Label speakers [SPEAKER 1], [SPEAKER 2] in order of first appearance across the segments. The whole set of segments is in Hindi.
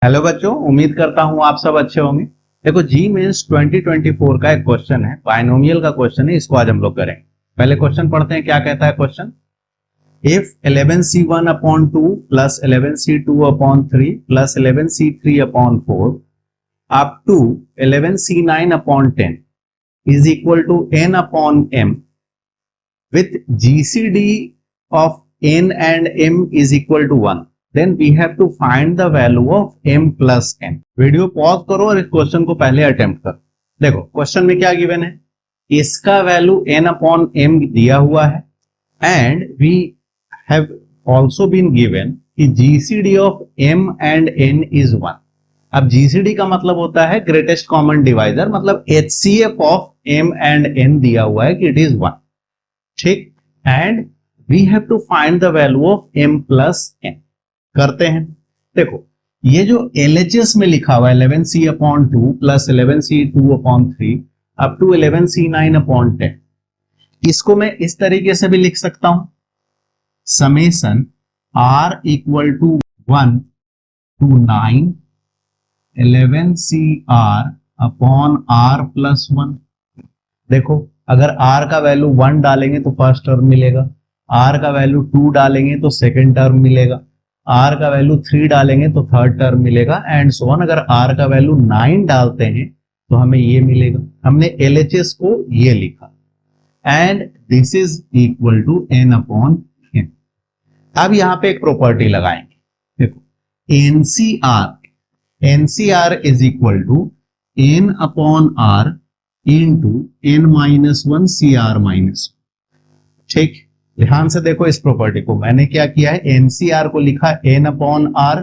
[SPEAKER 1] हेलो बच्चों, उम्मीद करता हूं आप सब अच्छे होंगे। देखो जी मेंस 2024 का एक क्वेश्चन है, बाइनोमियल का क्वेश्चन है। इसको आज हम लोग करेंगे। पहले क्वेश्चन पढ़ते हैं, क्या कहता है question. If 11c1 upon 2 plus 11c2 upon 3 plus 11c3 upon 4 up to 11c9 upon 10 is equal to n upon m with GCD of n and m is equal to 1, then we have to find the value of m plus n। Video pause करो और इस क्वेश्चन को पहले अटेम्प्ट करो। देखो क्वेश्चन में क्या गिवन है, इसका वैल्यू n अपॉन m दिया हुआ है and we have also been given कि GCD of m and n is 1। अब GCD का मतलब होता है ग्रेटेस्ट कॉमन डिवाइजर, मतलब HCF of m and n दिया हुआ है कि इट इज 1। ठीक, and we have to find the value of m plus n। करते हैं। देखो ये जो LHS में लिखा हुआ है 11c upon 2 plus 11c2 upon 3 up to 11c9 upon 10, इसको मैं इस तरीके से भी लिख सकता हूं, summation r equal to 1 to 9 11cr upon r plus 1। देखो अगर r का वैल्यू 1 डालेंगे तो फर्स्ट टर्म मिलेगा, r का वैल्यू 2 डालेंगे तो सेकंड टर्म मिलेगा, r का वैल्यू 3 डालेंगे तो थर्ड टर्म मिलेगा एंड सो ऑन। अगर r का वैल्यू 9 डालते हैं तो हमें ये मिलेगा। हमने LHS को ये लिखा and this is equal to n upon n। अब यहां पे एक प्रॉपर्टी लगाएंगे। देखो NCR is equal to n upon r into n minus 1 CR minus. ठीक, ध्यान से देखो इस प्रॉपर्टी को। मैंने क्या किया है, NCR को लिखा n अपॉन r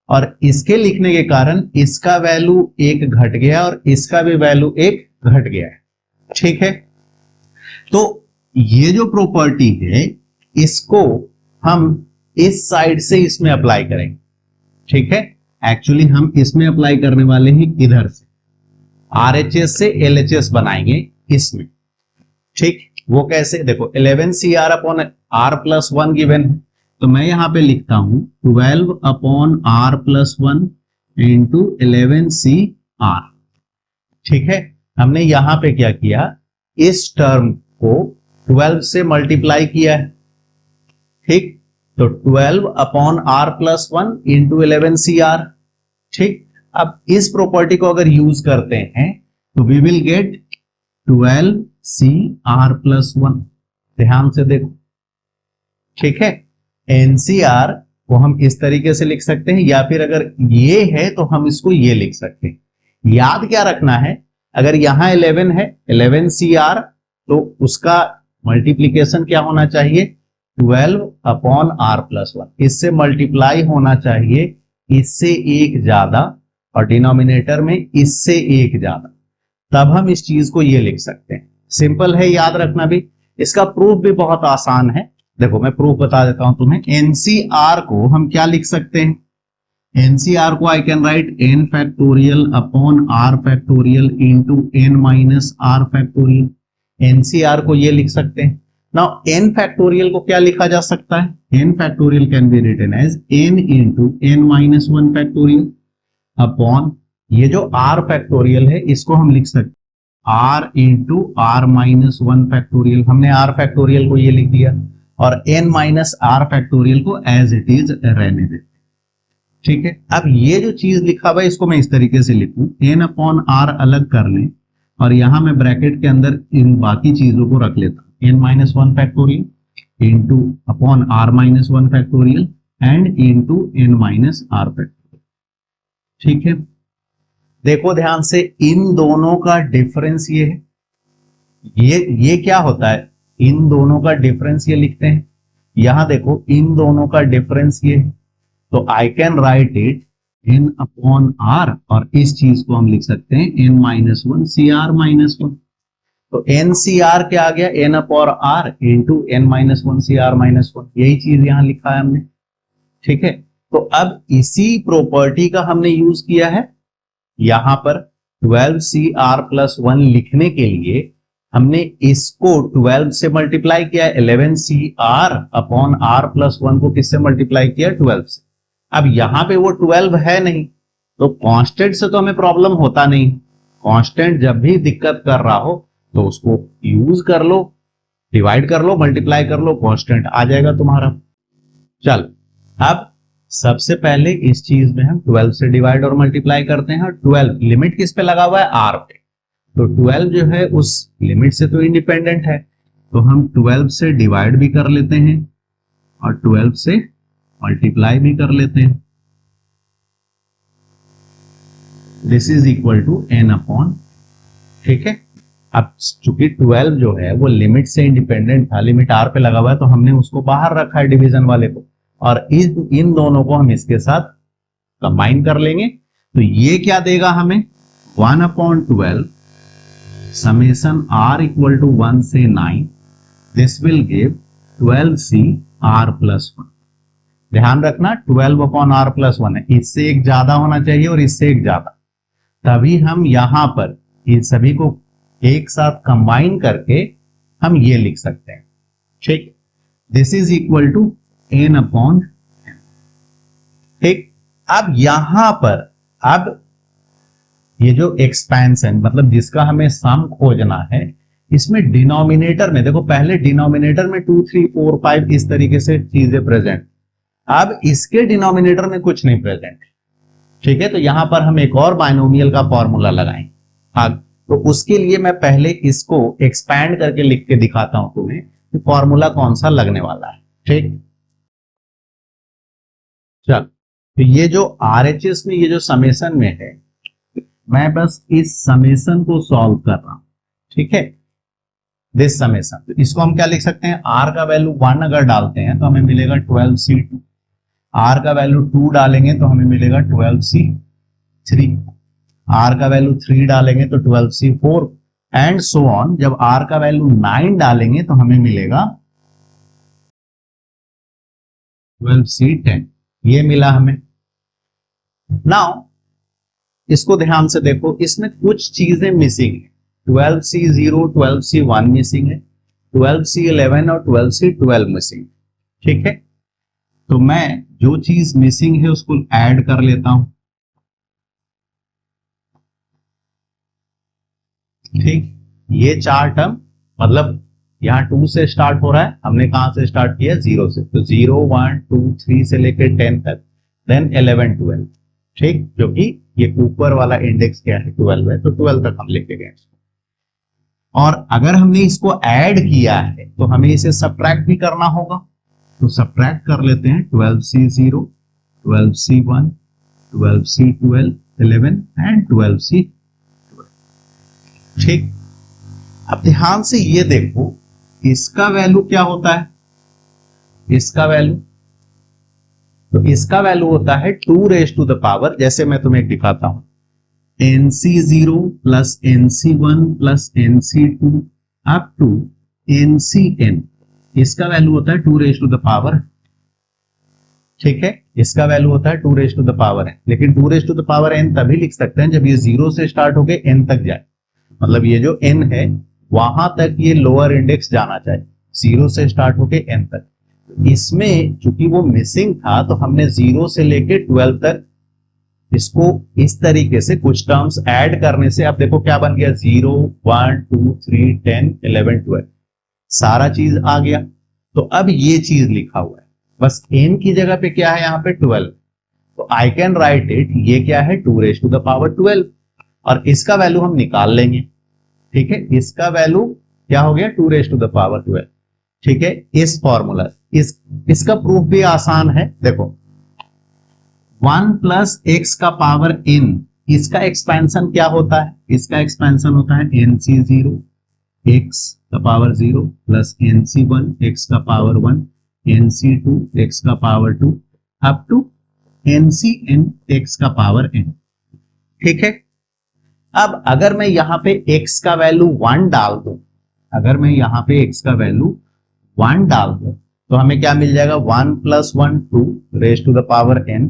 [SPEAKER 1] और इसके लिखने के कारण इसका वैल्यू एक घट गया और इसका भी वैल्यू एक घट गया है। ठीक है, तो ये जो प्रॉपर्टी है इसको हम इस साइड से इसमें अप्लाई करेंगे। ठीक है, एक्चुअली हम इसमें अप्लाई करने वाले हैं इधर से, RHS से LHS बनाएंगे इसमें। ठीक, वो कैसे, देखो 11cr upon r plus 1 given है, तो मैं यहां पे लिखता हूं 12 upon r plus 1 into 11cr। ठीक है, हमने यहां पे क्या किया, इस टर्म को 12 से मल्टीप्लाई किया है। ठीक, तो 12 upon r plus 1 into 11cr। ठीक, अब इस प्रॉपर्टी को अगर यूज करते हैं तो we will gate 12cr plus 1। ध्यान से देखो। ठीक है, NCR को हम इस तरीके से लिख सकते हैं या फिर अगर ये है तो हम इसको ये लिख सकते हैं। याद क्या रखना है, अगर यहां 11 है 11cr तो उसका मल्टीप्लीकेशन क्या होना चाहिए, 12 अपॉन r प्लस 1। इससे मल्टीप्लाई होना चाहिए इससे एक ज्यादा और डिनोमिनेटर में इससे एक ज्यादा, तब हम इस चीज को ये लिख सकते हैं। सिंपल है, याद रखना भी। इसका प्रूफ भी बहुत आसान है। देखो मैं प्रूफ बता देता हूं तुम्हें। NCR को हम क्या लिख सकते हैं, NCR को I can write n factorial upon r factorial into n minus r factorial. NCR को ये लिख सकते हैं। नाउ n फैक्टोरियल को क्या लिखा जा सकता है, n factorial can be written as n into n minus 1 factorial upon ये जो r फैक्टोरियल है इसको हम लिख सकते हैं r into r minus 1 factorial. हमने r फैक्टोरियल को ये लिख दिया और n माइनस r फैक्टोरियल को एज इट इज रहने देते। ठीक है, अब ये जो चीज लिखा हुआ है इसको मैं इस तरीके से लिखूं, n अपॉन r अलग कर लें और यहां मैं ब्रैकेट के अंदर इन बाकी चीजों को रख लेता हूं, n minus 1 factorial into upon r minus 1 factorial and into n minus r factorial. ठीक है, देखो ध्यान से, इन दोनों का डिफरेंस ये है, ये क्या होता है, इन दोनों का डिफरेंस ये लिखते हैं। यहां देखो इन दोनों का डिफरेंस ये है, तो I can write it n upon r और इस चीज को हम लिख सकते हैं n माइनस 1 CR माइनस 1। तो NCR क्या आ गया, n upon r into n minus 1 CR minus 1। यही चीज यहां लिखा है हमने। ठीक है, तो अब इसी प्रॉपर्टी का हमने यूज किया है यहां पर 12cr प्लस 1 लिखने के लिए। हमने इसको 12 से मल्टीप्लाई किया, 11cr अपॉन r प्लस 1 को किससे मल्टीप्लाई किया, 12 से। अब यहां पे वो 12 है नहीं, तो कांस्टेंट से तो हमें प्रॉब्लम होता नहीं। कांस्टेंट जब भी दिक्कत कर रहा हो तो उसको यूज कर लो, डिवाइड कर लो, मल्टीप्लाई कर लो, कांस्टेंट आ जाएगा तुम्हारा। चल अब सबसे पहले इस चीज में हम 12 से डिवाइड और मल्टीप्लाई करते हैं। 12 लिमिट किस पे लगा हुआ है? आर पे। तो 12 जो है उस लिमिट से तो इंडिपेंडेंट है, तो हम 12 से डिवाइड भी कर लेते हैं और 12 से मल्टीप्लाई भी कर लेते हैं। This is equal to n upon, ठीक है। अब चूंकि 12 जो है वो लिमिट से इंडिपेंडेंट था, लिमिट आर पे लगा हुआ है, तो हमने उसको बाहर रखा है डिवीजन वाले को, और इन दोनों को हम इसके साथ कंबाइन कर लेंगे। तो ये क्या देगा हमें? 1 upon 12 summation r equal to 1 से 9, this will give 12c r plus 1। ध्यान रखना 12 अपॉन r प्लस 1 है, इससे एक ज्यादा होना चाहिए और इससे एक ज्यादा, तभी हम यहां पर इन सभी को एक साथ कंबाइन करके हम ये लिख सकते हैं, ठीक। This is equal to n upon, ठीक। अब यहां पर अब ये जो एक्सपेंशन मतलब जिसका हमें सम खोजना है, इसमें डिनोमिनेटर में देखो, पहले डिनोमिनेटर में 2 3 4 5 इस तरीके से चीजें प्रेजेंट, अब इसके डिनोमिनेटर में कुछ नहीं प्रेजेंट, ठीक है। तो यहां पर हम एक और बाइनोमियल का फॉर्मूला लगाएंगे। अब तो उसके लिए मैं पहले इसको एक्सपैंड करके लिख के दिखाता हूं तुम्हें कि फॉर्मूला कौन सा लगने वाला है, ठीक। चल, तो ये जो आरएचएस में ये जो समेशन में है, मैं बस इस समेशन को सॉल्व कर रहा हूं, ठीक है। दिस समेशन, तो इसको हम क्या लिख सकते हैं? आर का वैल्यू 1 अगर डालते हैं तो हमें मिलेगा 12c2, आर का वैल्यू 2 डालेंगे तो हमें मिलेगा 12c3, आर का वैल्यू 3 डालेंगे तो 12c4 एंड सो ऑन। जब आर का वैल्यू 9 डालेंगे तो हमें मिलेगा 12c10, ये मिला हमें। नाउ इसको ध्यान से देखो, इसमें कुछ चीजें मिसिंग है। 12c0 12c1 मिसिंग है, 12c11 और 12c12 मिसिंग, ठीक है। तो मैं जो चीज मिसिंग है उसको ऐड कर लेता हूं, ठीक। ये 4 टर्म मतलब यहां 2 से स्टार्ट हो रहा है, हमने कहां से स्टार्ट किया? 0 से, तो 0 1 2 3 से लेकर 10 तक, देन 11 12, ठीक। जो कि ये ऊपर वाला इंडेक्स क्या है? 12 है, तो 12 तक हम लेके गए। और अगर हमने इसको ऐड किया है तो हमें इसे सब्ट्रैक्ट भी करना होगा, तो सब्ट्रैक्ट कर लेते हैं। 12c0 12c1 12c12 11 and 12c12, ठीक। अब ध्यान से ये देखो, इसका वैल्यू क्या होता है? इसका वैल्यू, तो इसका वैल्यू होता है 2 रेज टू द पावर, जैसे मैं तुम्हें दिखाता हूं, nc0 plus nc1 plus nc2 up to ncn, इसका वैल्यू होता है 2 रेज टू द पावर, ठीक है। इसका वैल्यू होता है 2 रेज टू द पावर है, लेकिन 2 raise to the power n तभी लिख सकते हैं जब ये 0 से स्टार्ट होके n तक जाए, मतलब ये जो n है वहां तक ये लोअर इंडेक्स जाना चाहिए, 0 से स्टार्ट होके n तक। इसमें चूंकि वो मिसिंग था तो हमने 0 से लेके 12 तक इसको इस तरीके से कुछ टर्म्स ऐड करने से अब देखो क्या बन गया? 0 1 2 3 10 11 12, सारा चीज आ गया। तो अब ये चीज लिखा हुआ है, बस n की जगह पे क्या है? यहाँ पे 12, तो आई कैन राइट इट, ये क्या है? 2 रेज टू द पावर 12, और इसका वैल्यू हम निकाल लेंगे, ठीक है। इसका वैल्यू क्या हो गया? 2 रेज टू द पावर 12, ठीक है। इस फॉर्मूला इसका प्रूफ भी आसान है, देखो 1 प्लस एक्स का पावर n, इसका एक्सपेंशन क्या होता है? इसका एक्सपेंशन होता है nc0 x का पावर 0 प्लस nc1 x का पावर 1 nc2 x का power 2 up to ncn x का पावर n, ठीक है। अब अगर मैं यहां पे x का वैल्यू 1 डाल दूं, अगर मैं यहां पे x का वैल्यू 1 डाल दूं तो हमें क्या मिल जाएगा? 1 plus 1 2 raise to the power n,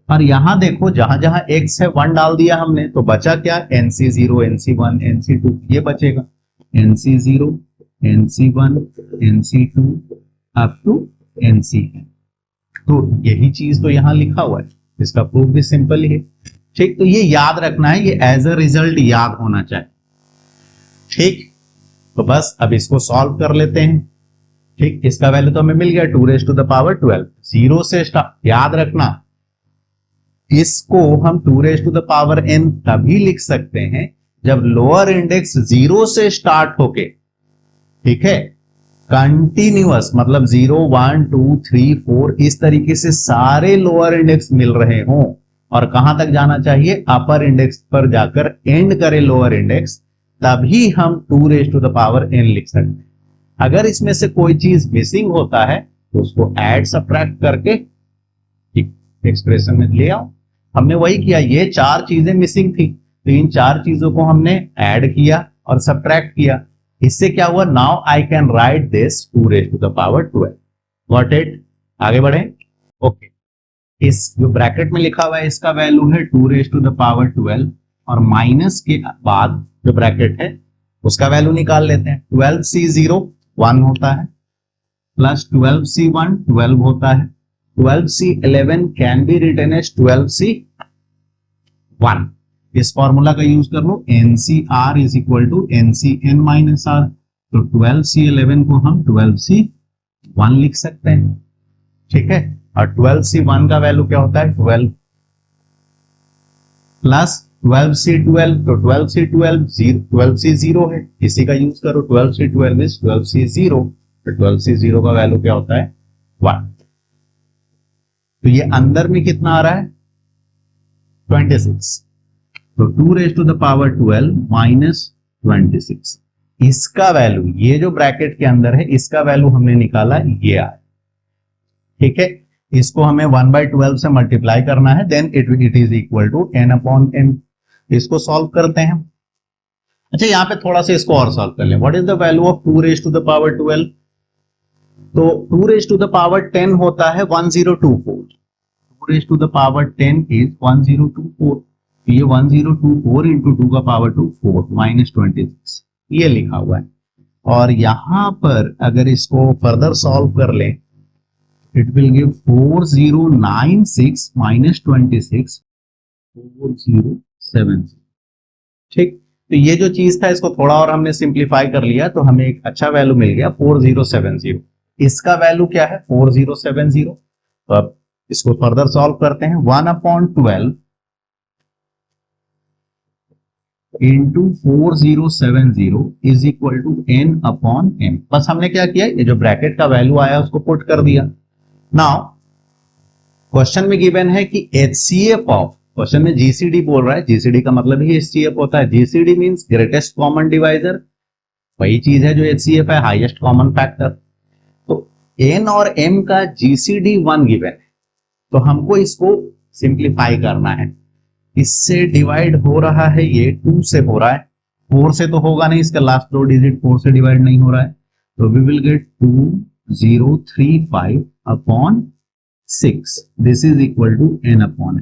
[SPEAKER 1] और यहां देखो जहां जहां x है 1 डाल दिया हमने, तो बचा क्या? nc0 nc1 nc2, ये बचेगा nc0 nc1 nc2 up to ncn। तो यही चीज तो यहां लिखा हुआ है, इसका प्रूफ भी सिंपल ही है। ठीक, तो ये याद रखना है, ये एज अ रिजल्ट याद होना चाहिए। ठीक, तो बस अब इसको सॉल्व कर लेते हैं। ठीक, इसका वैल्यू तो हमें मिल गया 2⁻12। जीरो से स्टार्ट, याद रखना इसको हम 2⁻n तभी लिख सकते हैं जब लोअर इंडेक्स जीरो से स्टार्ट होके, ठीक है, कंटिन्यूअस मतलब 0 1 2 3 4 इस तरीके से सारे लोअर इंडेक्स मिल रहे हों, और कहां तक जाना चाहिए, अपर इंडेक्स पर जाकर एंड करे लोअर इंडेक्स, तभी हम 2⁻n लिख सकते हैं। अगर इसमें से कोई चीज मिसिंग होता है तो उसको ऐड सब्ट्रैक्ट करके एक्सप्रेशन में ले आओ। हमने वही किया, ये चार चीजें मिसिंग थी तो इन चार चीजों को हमने ऐड किया और सब्ट्रैक्ट किया। इससे क्या हुआ, now I can write this 2⁻12। Got it? आगे बढ़े। ओके, इस जो ब्रैकेट में लिखा हुआ है इसका वैल्यू है 2⁻12 और माइनस के बाद जो ब्रैकेट है उसका वैल्यू निकाल लेते हैं। 12C0 1 होता है, प्लस 12C1 12 होता है, 12C11 can be written as 12C1। इस फॉर्मूला का यूज कर लो, NCR is equal to NCN minus R। तो 12C11 को हम 12C1 लिख सकते हैं। ठीक है, और 12C1 का वैल्यू क्या होता है, 12 प्लस 12C12, तो 12C0 है, इसी का यूज करो। 12C12 इज 12C0, तो 12C0 का वैल्यू क्या होता है, 1। तो ये अंदर में कितना आ रहा है, 26। तो 2⁻12 माइनस 26, इसका वैल्यू, ये जो ब्रैकेट के अंदर है इसका वैल्यू हमने निकाला, ये आया। ठीक है, इसको हमें 1/12 से मल्टीप्लाई करना है, then it is equal to n/m। इसको सॉल्व करते हैं। अच्छा, यहां पे थोड़ा सा इसको और सॉल्व कर लें। What is the value of 2⁻12? तो 2⁻10 होता है 1024। 2⁻10 इज 1024। ये 1024 इंटू 2⁻2 4 माइनस 26 ये लिखा हुआ है। और यहां पर अगर इसको फर्दर सॉल्व कर लें, इट विल गिव 4096 माइनस 26 4070। ठीक, तो ये जो चीज था इसको थोड़ा और हमने सिंप्लीफाई कर लिया तो हमें एक अच्छा वैल्यू मिल गया 4070। इसका वैल्यू क्या है, 4070। तो अब इसको फर्दर सॉल्व करते हैं। 1/12 into 4070 is equal to n/m। बस हमने क्या किया, ये जो ब्रैकेट का वैल्यू आया उसको पुट कर दिया। नाउ क्वेश्चन में गिवन है कि HCF ऑफ, क्वेश्चन में GCD बोल रहा है, GCD का मतलब ही HCF होता है। GCD means greatest common divisor, वही चीज है जो HCF है, हाईएस्ट कॉमन फैक्टर। तो n और m का GCD 1 गिवन है, तो हमको इसको सिंप्लीफाई करना है। इससे डिवाइड हो रहा है, ये 2 से हो रहा है, 4 से तो होगा नहीं, इसका लास्ट दो डिजिट 4 से डिवाइड नहीं हो रहा है। तो we will get 2035/6। This is equal to n/m।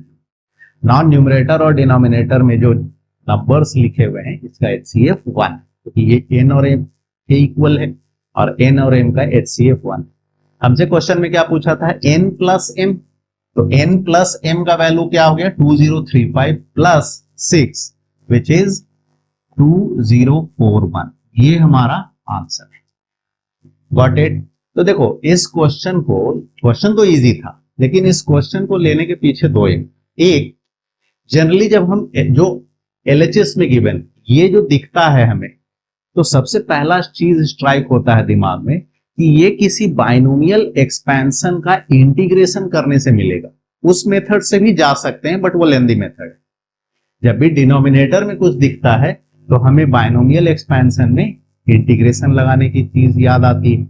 [SPEAKER 1] नॉन न्यूमरेटर और डिनोमिनेटर में जो नंबर्स लिखे हुए हैं इसका HCF 1, क्योंकि ये n और m के इक्वल है और n और m का HCF 1। हमसे क्वेश्चन में क्या पूछा था, n प्लस m। तो n प्लस m का वैल्यू क्या हो गया, 2035 प्लस 6 विच इज 2041। ये हमारा आंसर है। Got it? तो देखो इस क्वेश्चन तो इजी था, लेकिन इस क्वेश्चन को लेने के पीछे दो एक जनरली जब हम जो LHS में गिवन ये जो दिखता है हमें, तो सबसे पहला चीज स्ट्राइक होता है दिमाग में कि ये किसी बाइनोमियल एक्सपेंशन का इंटीग्रेशन करने से मिलेगा। उस मेथड से भी जा सकते हैं बट वो लेंदी मेथड है। जब भी डिनोमिनेटर में कुछ दिखता है तो हमें बाइनोमियल एक्सपेंशन में इंटीग्रेशन लगाने की चीज याद आती है,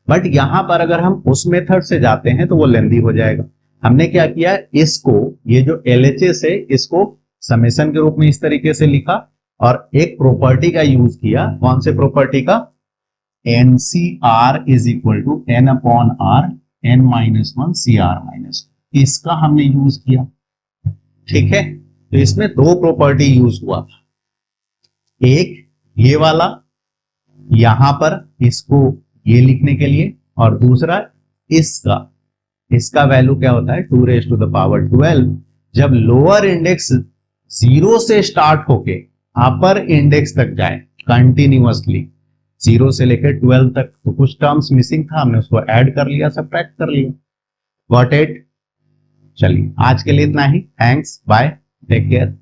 [SPEAKER 1] बट यहां पर अगर हम उस मेथड से जाते हैं तो वो लेंदी हो जाएगा। हमने क्या किया, इसको ये जो LHS है इसको समेशन के रूप में इस तरीके से लिखा और एक प्रॉपर्टी का यूज किया। कौन से प्रॉपर्टी का, NCR is equal to n/r n-1 CR-, इसका हमने यूज किया। ठीक है, तो इसमें दो प्रॉपर्टी यूज हुआ, एक ये वाला यहां पर इसको ये लिखने के लिए, और दूसरा इसका इसका वैल्यू क्या होता है 2 रेज टू द पावर 12। जब लोअर इंडेक्स 0 से स्टार्ट होके अपर इंडेक्स तक जाए कंटिन्यूअसली 0 से लेकर 12 तक, तो कुछ टर्म्स मिसिंग था, हमने उसको ऐड कर लिया, सब्ट्रैक्ट कर लिया। Got it? चलिए आज के लिए इतना ही। Thanks, bye, take care.